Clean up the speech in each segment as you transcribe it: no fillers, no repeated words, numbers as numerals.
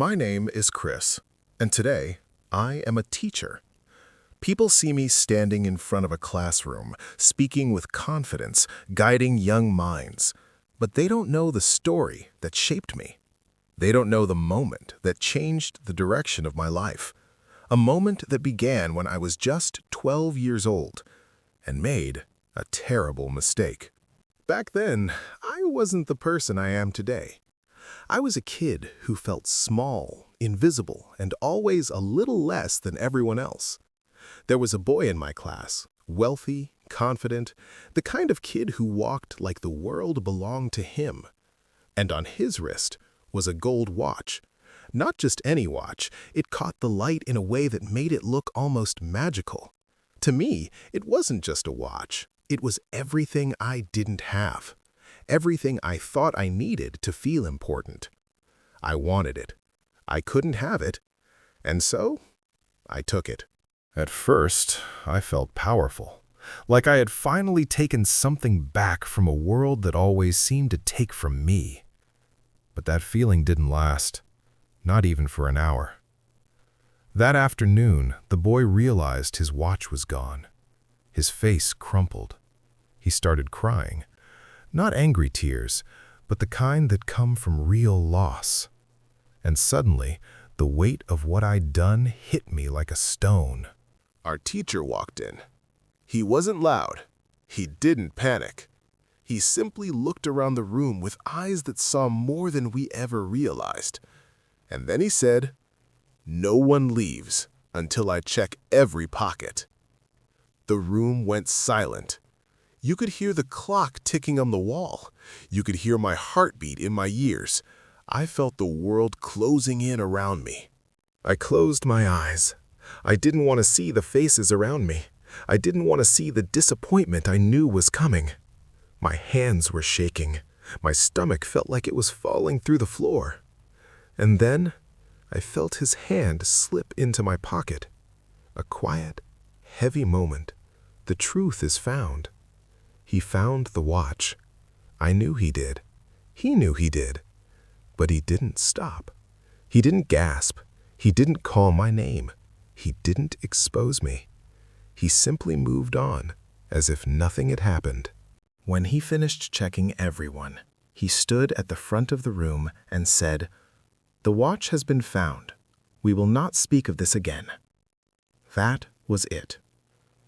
My name is Chris, and today I am a teacher. People see me standing in front of a classroom, speaking with confidence, guiding young minds. But they don't know the story that shaped me. They don't know the moment that changed the direction of my life. A moment that began when I was just 12 years old and made a terrible mistake. Back then, I wasn't the person I am today. I was a kid who felt small, invisible, and always a little less than everyone else. There was a boy in my class, wealthy, confident, the kind of kid who walked like the world belonged to him. And on his wrist was a gold watch. Not just any watch, it caught the light in a way that made it look almost magical. To me, it wasn't just a watch. It was everything I didn't have. Everything I thought I needed to feel important. I wanted it. I couldn't have it. And so, I took it. At first, I felt powerful, like I had finally taken something back from a world that always seemed to take from me. But that feeling didn't last, not even for an hour. That afternoon, the boy realized his watch was gone. His face crumpled. He started crying. Not angry tears, but the kind that come from real loss. And suddenly, the weight of what I'd done hit me like a stone. Our teacher walked in. He wasn't loud. He didn't panic. He simply looked around the room with eyes that saw more than we ever realized. And then he said, "No one leaves until I check every pocket." The room went silent. You could hear the clock ticking on the wall. You could hear my heartbeat in my ears. I felt the world closing in around me. I closed my eyes. I didn't want to see the faces around me. I didn't want to see the disappointment I knew was coming. My hands were shaking. My stomach felt like it was falling through the floor. And then I felt his hand slip into my pocket. A quiet, heavy moment. The truth is found. He found the watch. I knew he did. He knew he did. But he didn't stop. He didn't gasp. He didn't call my name. He didn't expose me. He simply moved on, as if nothing had happened. When he finished checking everyone, he stood at the front of the room and said, "The watch has been found. We will not speak of this again." That was it.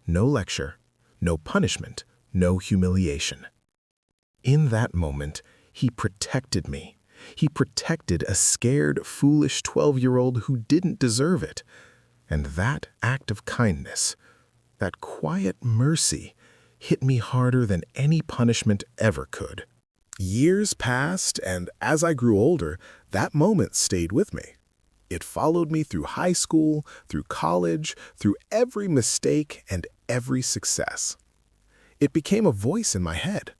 No lecture, no punishment, no humiliation. In that moment, he protected me. He protected a scared, foolish 12-year-old who didn't deserve it. And that act of kindness, that quiet mercy, hit me harder than any punishment ever could. Years passed, and as I grew older, that moment stayed with me. It followed me through high school, through college, through every mistake and every success. It became a voice in my head,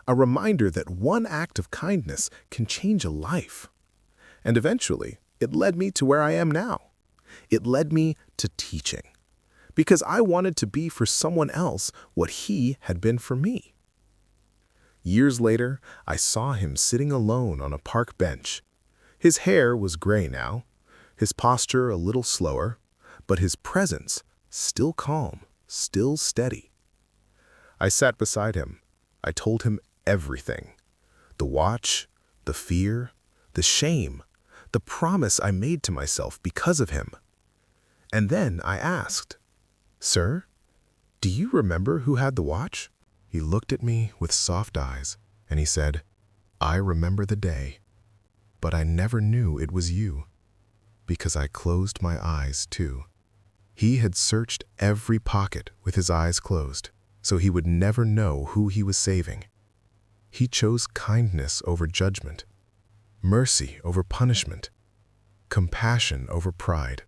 a reminder that one act of kindness can change a life. And eventually, it led me to where I am now. It led me to teaching, because I wanted to be for someone else what he had been for me. Years later, I saw him sitting alone on a park bench. His hair was gray now, his posture a little slower, but his presence still calm, still steady. I sat beside him. I told him everything. The watch, the fear, the shame, the promise I made to myself because of him. And then I asked, "Sir, do you remember who had the watch?" He looked at me with soft eyes, and he said, "I remember the day, but I never knew it was you, because I closed my eyes too." He had searched every pocket with his eyes closed, so he would never know who he was saving. He chose kindness over judgment, mercy over punishment, compassion over pride.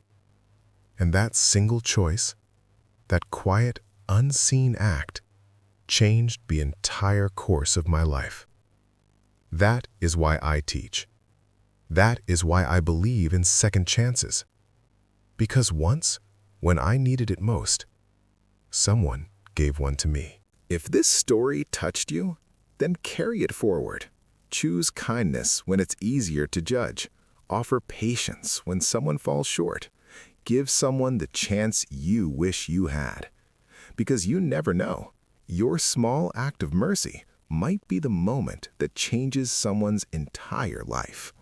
And that single choice, that quiet, unseen act, changed the entire course of my life. That is why I teach. That is why I believe in second chances. Because once, when I needed it most, someone gave one to me. If this story touched you, then carry it forward. Choose kindness when it's easier to judge. Offer patience when someone falls short. Give someone the chance you wish you had. Because you never know, your small act of mercy might be the moment that changes someone's entire life.